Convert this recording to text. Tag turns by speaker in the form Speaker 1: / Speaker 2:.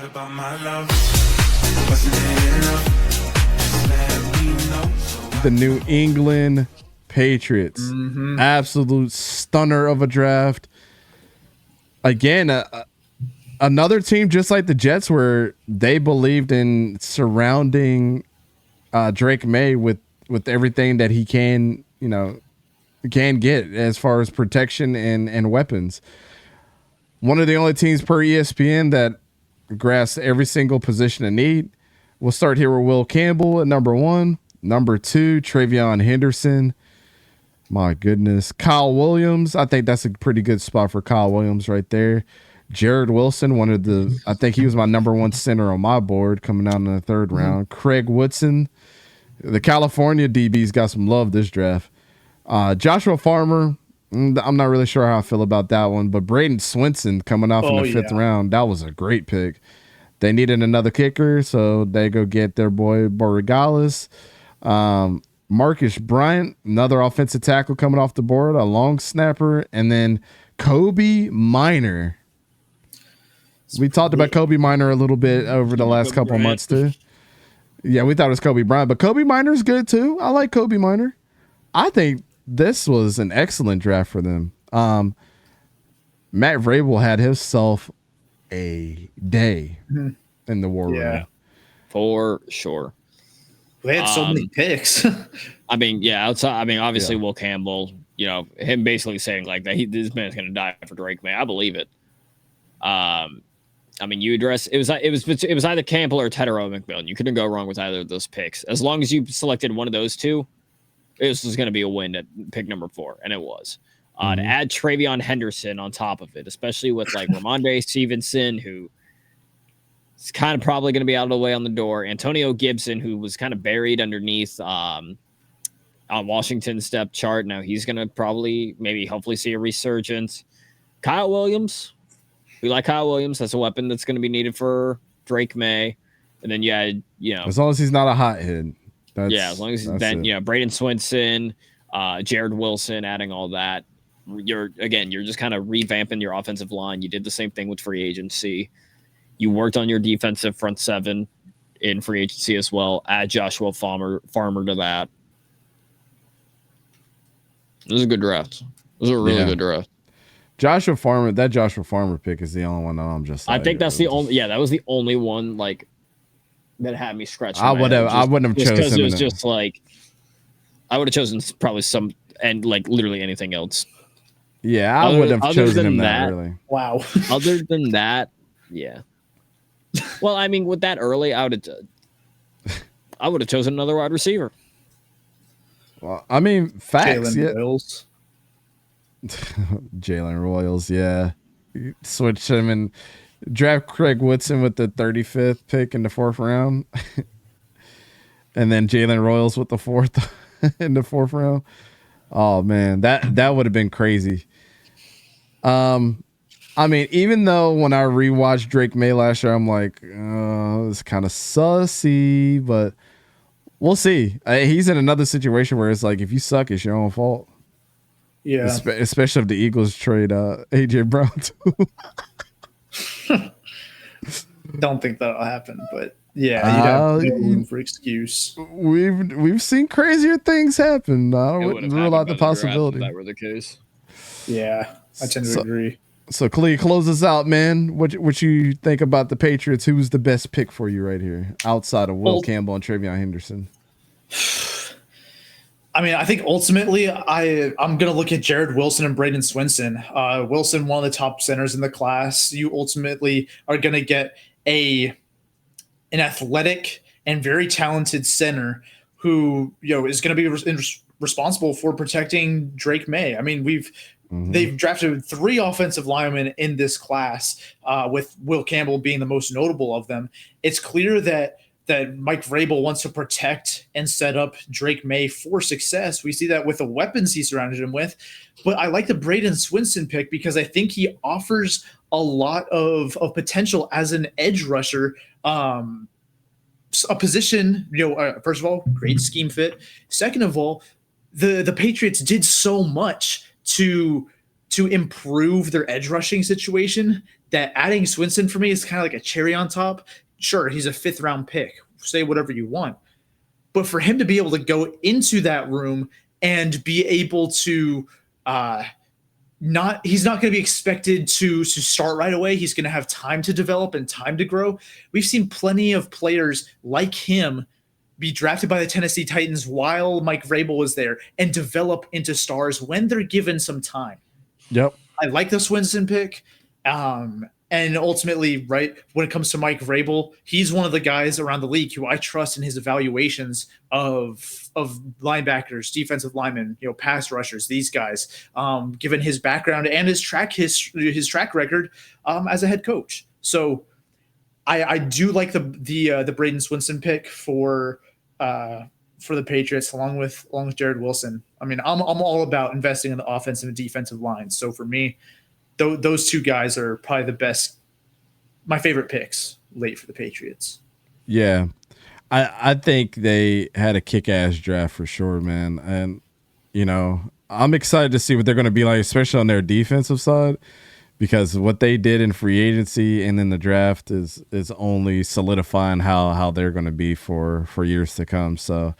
Speaker 1: What about my love? Wasn't it enough? Just let me know.
Speaker 2: The New England Patriots. Absolute stunner of a draft. Again, another team just like the Jets where they believed in surrounding Drake May with everything that he can get as far as protection and weapons. One of the only teams per ESPN that grasps every single position of need. We'll start here with Will Campbell at number 1. Number 2, TreVeyon Henderson. My goodness. Kyle Williams. I think that's a pretty good spot for Kyle Williams right there. Jared Wilson, I think he was my number 1 center on my board coming out in the 3rd round. Craig Woodson. The California DBs got some love this draft. Joshua Farmer. I'm not really sure how I feel about that one, but Braden Swinson coming off in the 5th round, that was a great pick. They needed another kicker, so they go get their boy Borregales. Marcus Bryant, another offensive tackle coming off the board, a long snapper, and then Kobe Minor. We talked about Kobe Minor a little bit over the last couple of months too. Yeah, we thought it was Kobe Bryant, but Kobe Minor's good too. I like Kobe Minor. I think this was an excellent draft for them. Matt Vrabel had himself a day in the war room.
Speaker 3: Yeah,
Speaker 4: for sure.
Speaker 3: They had so many picks.
Speaker 4: I mean, yeah, outside. I mean, obviously, Will Campbell. Him basically saying like that this man's going to die for Drake May. I believe it. I mean, it was either Campbell or Tedero McMillan. You couldn't go wrong with either of those picks. As long as you selected one of those two, this was going to be a win at pick number 4, and it was. To add TreVeyon Henderson on top of it, especially with like Ramondre Stevenson, who is kind of probably going to be out of the way on the door. Antonio Gibson, who was kind of buried underneath on Washington's depth chart. Now he's going to hopefully see a resurgence. Kyle Williams. We like Kyle Williams. That's a weapon that's going to be needed for Drake May. And then
Speaker 2: as long as he's not a hothead.
Speaker 4: As long as then Braden Swinson, Jared Wilson, adding all that. You're just kind of revamping your offensive line. You did the same thing with free agency. You worked on your defensive front 7 in free agency as well. Add Joshua Farmer to that. It was a good draft. It was a really good draft.
Speaker 2: Joshua Farmer pick is the only one that I'm just like,
Speaker 4: I think that's the only that was the only one like that had me scratching.
Speaker 2: I wouldn't have chosen
Speaker 4: because it was just like I would have chosen probably some and like literally anything else.
Speaker 2: Yeah, I would have chosen him that early.
Speaker 3: Wow.
Speaker 4: Other than that, yeah. Well, I mean, with that early, I would have chosen another wide receiver.
Speaker 2: Well, I mean, facts.
Speaker 3: Jalen Royals.
Speaker 2: Jalen Royals, yeah. You switch him and draft Craig Woodson with the 35th pick in the 4th round. And then Jalen Royals with the 4th in the 4th round. Oh man, that would have been crazy. I mean, even though when I rewatched Drake May last year, I'm like, it's kind of sussy, but we'll see. He's in another situation where it's like, if you suck, it's your own fault.
Speaker 3: Yeah.
Speaker 2: Especially if the Eagles trade AJ Brown too.
Speaker 3: Don't think that'll happen, but yeah, you'd have no room for excuse.
Speaker 2: We've seen crazier things happen. I wouldn't rule out the possibility.
Speaker 4: If that were the case.
Speaker 3: Yeah, I tend to agree.
Speaker 2: So, Klee, close us out, man. What you think about the Patriots? Who's the best pick for you right here, outside of Will Campbell and TreVeyon Henderson?
Speaker 3: I mean, I think ultimately I'm going to look at Jared Wilson and Braden Swinson. Wilson, one of the top centers in the class. You ultimately are going to get an athletic and very talented center who is going to be responsible for protecting Drake May. I mean, they've drafted 3 offensive linemen in this class, with Will Campbell being the most notable of them. It's clear that Mike Vrabel wants to protect and set up Drake May for success. We see that with the weapons he surrounded him with. But I like the Braden Swinson pick because I think he offers a lot of potential as an edge rusher, a position, first of all, great scheme fit. Second of all, the Patriots did so much to improve their edge rushing situation that adding Swinson for me is kind of like a cherry on top. Sure, he's a 5th round pick. Say whatever you want. But for him to be able to go into that room and be able to he's not going to be expected to start right away. He's going to have time to develop and time to grow. We've seen plenty of players like him be drafted by the Tennessee Titans while Mike Vrabel was there and develop into stars when they're given some time.
Speaker 2: Yep.
Speaker 3: I like the Swinson pick. And ultimately, right, when it comes to Mike Vrabel, he's one of the guys around the league who I trust in his evaluations of linebackers, defensive linemen, pass rushers, these guys, given his background and his track record as a head coach. So I do like the Braden Swinson pick for the Patriots, along with Jared Wilson. I mean, I'm all about investing in the offensive and defensive lines. So for me, those two guys are probably my favorite picks late for the Patriots.
Speaker 2: Yeah. I think they had a kick-ass draft for sure, man. And, I'm excited to see what they're going to be like, especially on their defensive side, because what they did in free agency and in the draft is only solidifying how they're going to be for years to come. So